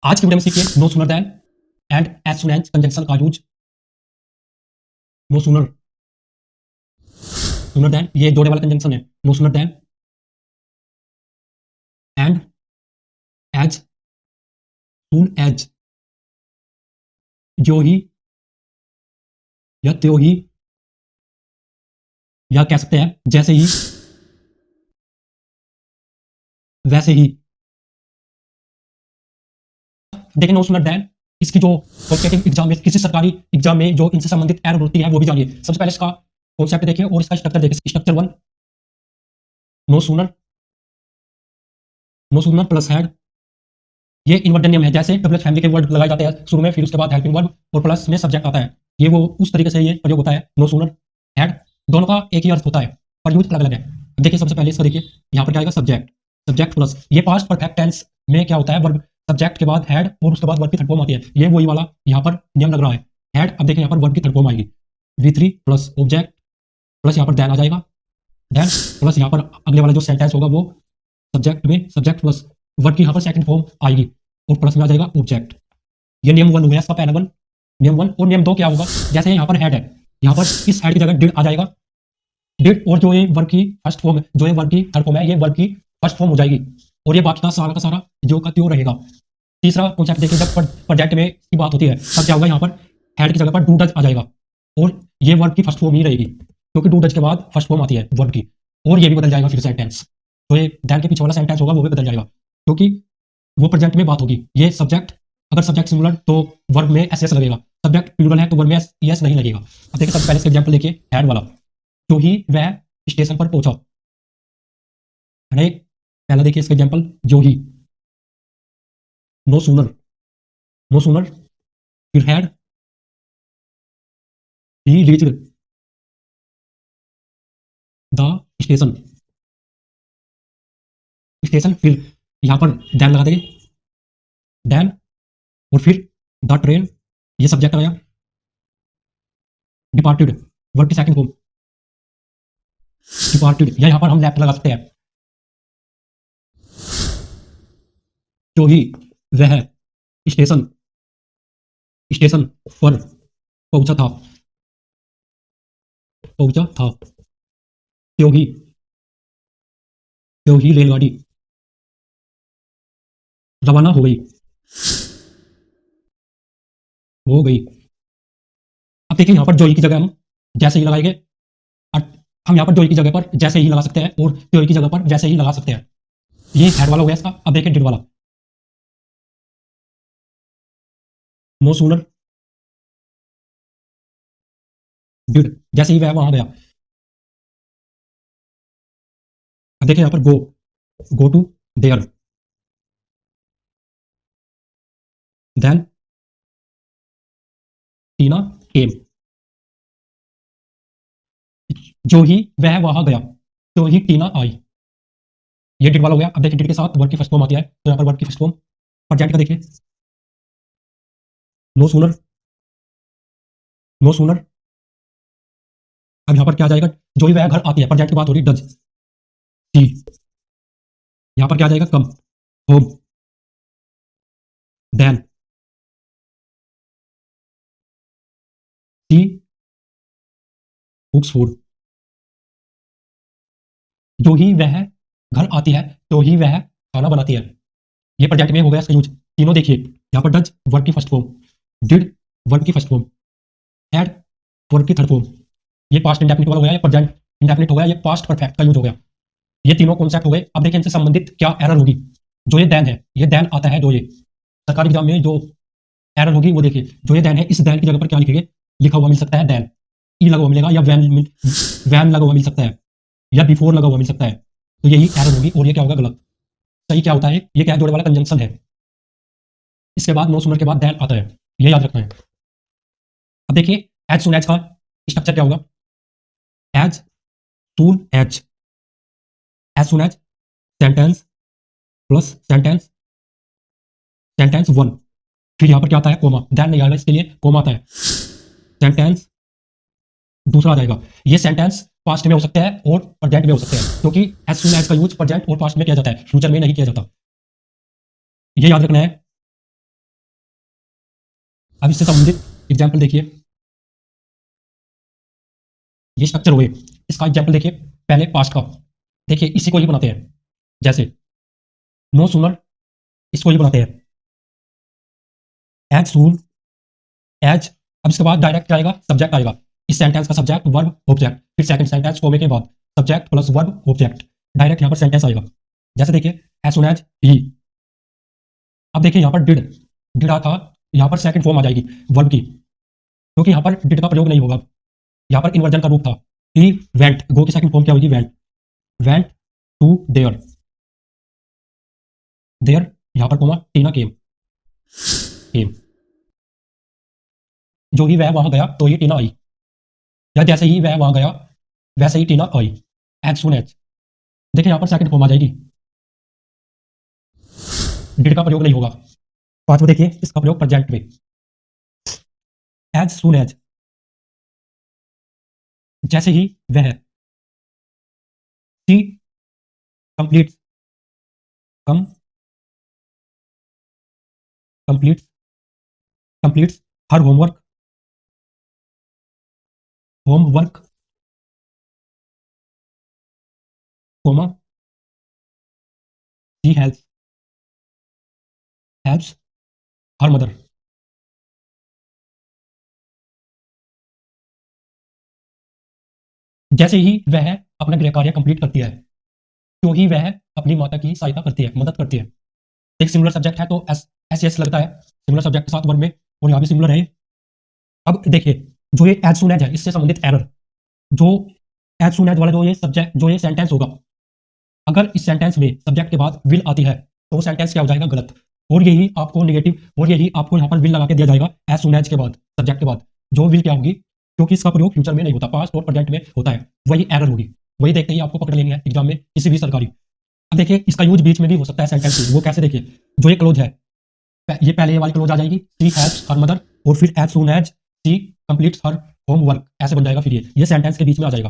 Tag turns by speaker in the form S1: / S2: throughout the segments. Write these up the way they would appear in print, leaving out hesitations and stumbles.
S1: आज की वीडियो में सीखिए no sooner than and as soon as conjunction का use. No sooner sooner than ये जोड़े वाला कंजंक्शन है। No sooner than and as soon as, जो ही या त्यो ही, या कह सकते हैं जैसे ही वैसे ही। देखिए नो सूनर देन इसकी जो कॉम्पिटिटिव एग्जाम में, किसी सरकारी एग्जाम में जो इनसे संबंधित एरर होती है वो भी जानिए। सबसे पहले इसका कॉन्सेप्ट देखिए और इसका स्ट्रक्चर देखिए। Structure one, no sooner plus had. ये इन्वर्जन नियम है, जैसे डबल फैमिली के वर्ड लगाए जाते हैं शुरू में, फिर उसके बाद हेल्पिंग वर्ब और प्लस में सब्जेक्ट आता है। ये वो उस तरीके से ये प्रयोग होता है। नो सूनर हैड, दोनों का एक ही अर्थ होता है पर यूज अलग अलग है। देखिए सबसे पहले इसको देखिए, यहाँ पर क्या आएगा सब्जेक्ट, सब्जेक्ट प्लस ये पास्ट परफेक्ट टेंस में क्या होता है, वर्ब सब्जेक्ट के बाद हैड और उसके बाद वर्ब की थर्ड फॉर्म आती है। ये वही वाला यहाँ पर नियम लग रहा है, हैड। अब देखिए यहाँ पर वर्ब की थर्ड फॉर्म आएगी, V3 प्लस ऑब्जेक्ट प्लस यहाँ पर देन आ जाएगा, देन प्लस यहाँ पर अगले वाला जो सेंटेंस होगा वो सब्जेक्ट में सब्जेक्ट प्लस वर्ब की यहाँ पर सेकंड फॉर्म आएगी और प्लस में आ जाएगा ऑब्जेक्ट। ये नियम वन हो गया इसका पहला वन, नियम वन। और नियम दो क्या होगा, जैसे यहाँ पर हेड है, यहाँ पर इस हेड की जगह डिड आ जाएगा, डिड, और जो ये वर्ब की फर्स्ट फॉर्म है, जो ये वर्ब की थर्ड फॉर्म है, ये वर्ब की फर्स्ट फॉर्म हो जाएगी और ये बाकी का सारा जो का त्यों रहेगा। तीसरा कॉन्सेप्ट देखिए, जब प्रोजेक्ट में की बात होती है तब क्या होगा, यहाँ पर हेड की जगह पर डू डज आ जाएगा और ये वर्ब की फर्स्ट फॉर्म ही रहेगी, क्योंकि डू डज के बाद फर्स्ट फॉर्म आती है वर्ब की। और ये भी बदल जाएगा फिर सेंटेंस, तो ये देन के पीछे वाला सेंटेंस होगा वो भी बदल जाएगा, क्योंकि वो प्रेजेंट में बात होगी। ये सब्जेक्ट, अगर सब्जेक्ट सिंगुलर तो वर्ब में एस लगेगा, सब्जेक्ट प्लूरल है तो वर्ब में एस नहीं लगेगा। अब देखिए सबसे पहले इसका एग्जांपल देखिए, हैड वाला, जो ही वह स्टेशन पर पहुंचा। अरे पहला देखिए इसका एग्जांपल, जो ही, नो सूनर फिर had, he reached the station, station, फिर यहां पर देन लगा देंगे, देन, और फिर द ट्रेन, ये सब्जेक्ट आया, डिपार्टेड वर्ब की सेकंड फॉर्म, डिपार्टेड, या यहां पर हम लेफ्ट लगा सकते हैं, जो ही वह स्टेशन पर पहुंचा था, त्यों ही रेलगाड़ी रवाना हो गई। अब देखिए यहाँ पर जोई की जगह हम जैसे ही लगाएंगे, हम यहाँ पर जोई की जगह पर जैसे ही लगा सकते हैं और त्यों की जगह पर वैसे ही लगा सकते हैं। ये हेड वाला हो गया इसका। अब देखिए डिड वाला, नो सूनर डिड, जैसे ही वह वहां गया। अब देखिए यहाँ पर गो टू देयर, देन टीना केम, जो ही वह वहां गया तो ही टीना आई। ये डिड वाला हो गया। अब देखिए डिड के साथ वर्ब की फर्स्ट फॉर्म आती है, तो यहाँ पर वर्ब की फर्स्ट फॉर्म प्रेजेंट का देखिए, नो सूनर। अब यहाँ पर क्या आ जाएगा, जो ही वह घर आती है, प्रेजेंट की बात हो रही, डज सी। यहाँ पर क्या आ जाएगा, कम, होम, देन सी कुक्स फूड, जो ही वह घर आती है तो ही वह खाना बनाती है। ये प्रेजेंट में हो गया इसका यूज। तीनों देखिए, यहाँ पर डज वर्ब की फर्स्ट फॉर्म, डिड वर्ब की फर्स्ट फॉर्म, हैड वर्ब की थर्ड फॉर्म। ये पास्ट इंडेफिनिट वाला हो गया, ये प्रेजेंट इंडेफिनिट हो गया, ये पास्ट परफेक्ट का यूज हो गया। ये तीनों कॉन्सेप्ट हो गए। अब देखिए इनसे संबंधित क्या एरर होगी। जो ये देन है, ये देन आता है, जो ये सरकारी एग्जाम में जो एरर होगी वो देखिए, जो ये देन है, इस देन की जगह पर क्या लिखेंगे, लिखा हुआ मिल सकता है देन, ई लगा हुआ मिलेगा, या वैन लगा हुआ मिल सकता है, या बिफोर लगा हुआ मिल सकता है। तो यही एरर होगी और ये क्या होगा, गलत। सही क्या होता है, ये क्या जोड़े वाला कंजंक्शन है, इसके बाद नो सूनर के बाद देन आता है, ये याद रखना है। अब देखिए एज सून एज का स्ट्रक्चर क्या होगा, as soon as, as soon as sentence plus sentence one, फिर यहां पर क्या आता है, कोमा, देन नहीं आएगा, इसके लिए कोमा आता है, सेंटेंस दूसरा आ जाएगा। ये सेंटेंस पास्ट में हो सकता है और प्रेजेंट में हो सकते हैं, क्योंकि एज सून एज का यूज प्रेजेंट और पास्ट में किया जाता है, फ्यूचर में नहीं किया जाता। ये याद रखना है। अब इससे संबंधित एग्जाम्पल देखिए, ये स्ट्रक्चर हुए, इसका एग्जाम्पल देखिए पहले पास्ट का, देखिए इसी को ही बनाते हैं, जैसे नो सूनर, इसको ही बनाते हैं एज सून एज। अब इसके बाद डायरेक्ट आएगा, सब्जेक्ट आएगा, इस सेंटेंस का सब्जेक्ट वर्ब ऑब्जेक्ट, फिर सेकंड सेंटेंस कोमे के बाद subject plus verb object, direct यहाँ पर सेंटेंस आएगा। जैसे देखिए एज सून एज ही, अब देखिए यहाँ पर डिड आ था, यहाँ पर सेकंड फॉर्म आ जाएगी वर्ब की, क्योंकि यहाँ पर डिड का प्रयोग नहीं होगा, यहाँ पर इन्वर्जन का रूप था। ही वेंट, गो की सेकंड फॉर्म क्या होगी went, went to there, there यहाँ पर कोमा टीना केम, केम जो ही वह वहां गया तो ही टीना आई, या जैसे ही वह वहां गया वैसे ही टीना आई। एज सुन एज, देखिए यहाँ पर सेकंड फॉर्म आ जाएगी, डिड का प्रयोग नहीं होगा। पांचवा देखिए इसका प्रयोग प्रेजेंट में, एज सुन एज, जैसे ही वह, she complete, come complete, complete her homework, homework comma she helps, helps her mother. जैसे ही वह अपना गृह कार्य कंप्लीट करती है, तो ही वह अपनी माता की सहायता करती है, मदद करती है। एक सिमिलर सब्जेक्ट है तो एस एस एस लगता है सिमिलर सब्जेक्ट के साथ वर्ब में, और यहाँ भी सिमिलर है। अब देखिए जो ये एज सुन एज है, इससे संबंधित एरर, जो एज सुन एज वाला जो ये सब्जेक्ट, जो ये सेंटेंस होगा, अगर इस सेंटेंस में सब्जेक्ट के बाद विल आती है तो सेंटेंस क्या हो जाएगा, गलत। और यही आपको नेगेटिव, और यही आपको यहाँ पर विल लगा के दिया जाएगा एज सुन एज के बाद, सब्जेक्ट के बाद जो विल क्या होगी, क्योंकि इसका प्रयोग फ्यूचर में नहीं होता, पास्ट और प्रेजेंट में होता है, वही एरर होगी। वही देखते ही आपको पकड़ लेनी है एग्जाम में किसी भी सरकारी। अब देखिए इसका यूज बीच में भी हो सकता है सेंटेंस में, वो कैसे, देखिए जो ये क्लोज है, ये पहले ये वाली क्लोज आ जाएगी, सी हेल्प्स हर मदर, और फिर एज सून एज सी कंप्लीट्स हर होमवर्क, ऐसे बन जाएगा। फिर ये सेंटेंस के बीच में आ जाएगा,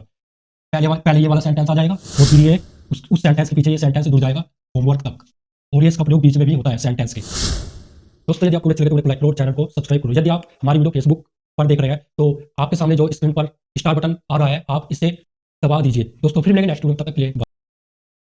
S1: पहले ये वाला सेंटेंस आ जाएगा, और फिर ये उस सेंटेंस के पीछे ये सेंटेंस जुड़ जाएगा होमवर्क तक, और ये इसका प्रयोग बीच में भी होता है सेंटेंस के। दोस्तों यदि आपको वीडियो अच्छी लगे तो लाइक करो, चैनल को सब्सक्राइब करो। यदि आप हमारी वीडियो फेसबुक पर देख रहे हैं तो आपके सामने जो स्क्रीन पर स्टार बटन आ रहा है, आप इसे दबा दीजिए। दोस्तों फिर मिलेंगे नेक्स्ट वीडियो, तक के लिए।